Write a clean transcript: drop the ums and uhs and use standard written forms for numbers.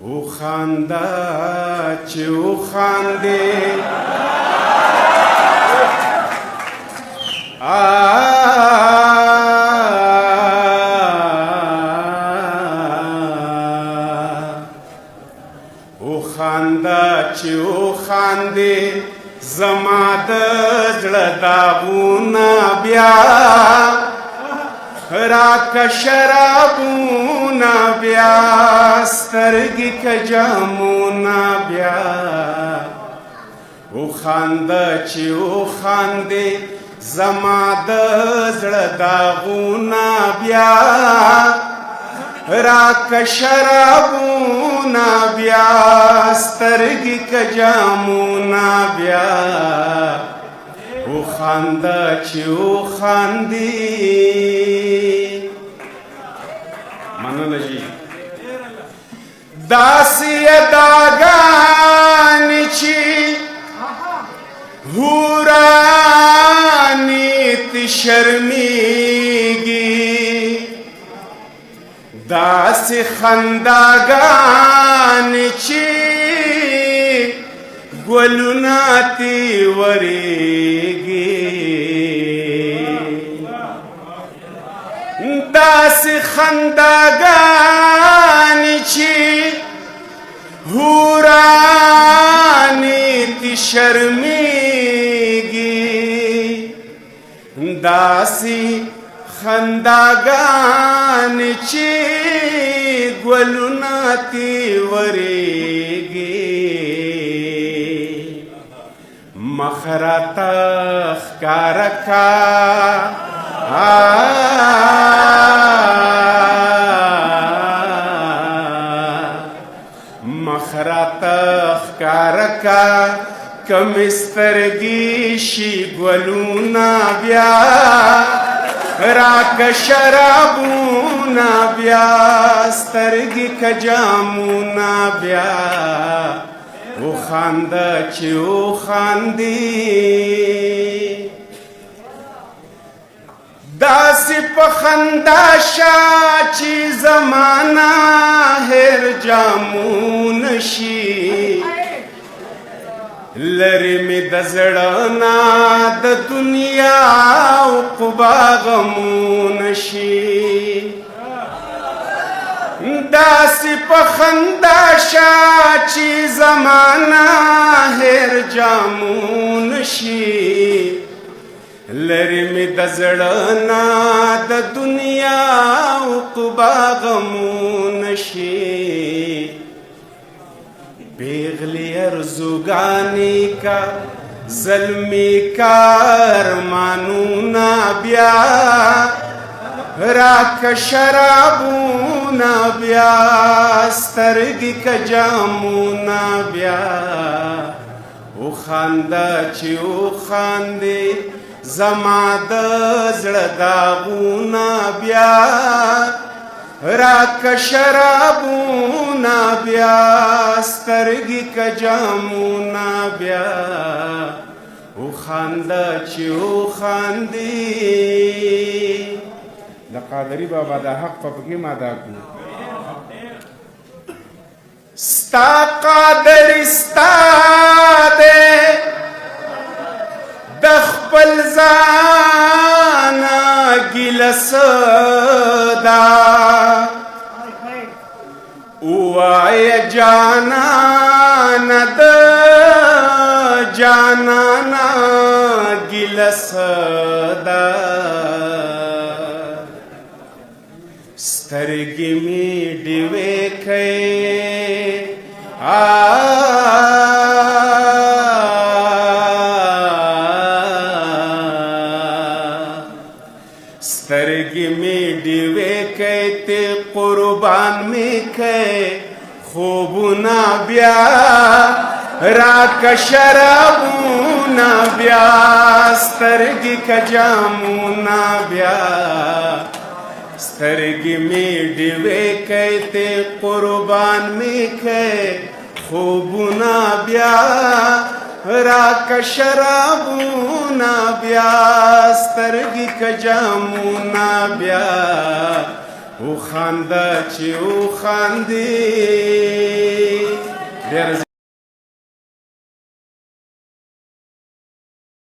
او خاندا چې او خاندې او خاندا چې او خاندې زما د زړه داغونه بیا راکه شرابونه بیا سترګې که جامونه بیا وخانده چې وخاندې زما د زړه داغونه بیا راکه شرابونه بیا سترګې که جامونه بیا وخانده چې وخاندې مننه جی داسې اداګانې چې حورانې تی شرمېږي داسې خنداګانې چې ګلونه تی ورېږي داسې خنداګانې چې حورانې تی شرمېږي داسې خنداګانې چې ګلونه تی ورېږي مخ راته ښکاره کا مخ راته ښکاره کا کمې سترګې شي ګلونه بیا راکه شرابونه بیا سترګې که جامونه بیا وخانده چې وخاندې داسې په خندا شه چې زمانه هېر جامونه شي لرې مې د زړه نه د دنیا عقبا غمونه شي داسې په خندا شه چې زمانه هېر جامونه شي لرې مې د زړه نه د دنیا عقبا غمونه شي پیغلی ارزوګانې کا ظلمي کا ارمانونه بیا راکه شرابونه بیا سترګې که جامونه بیا وخانده چې وخاندې زما د زړه داغونه بیا راکه شرابونه بیا سترګې که جامونه بیا وخانده چې وخاندې د قادري بابا د حق په پکې ما ادا کړو ستا قادر ستا دی د خپل ځانه ګیله څه ده ووایه جانانه د جانانه ګیله څه ده سترګې مې ډیوې کوي سترګې مې ډیوې کوي ته قربان مې کوي خوبونه بیا راکه شرابونه بیا سترګې که جامونه بیا سترګې مې ډیوې کوي ته قربان مې کوي خوبونه بیا راکه شرابونه بیا سترګې که جامونه بیا وخانده چې وخاندې ډېر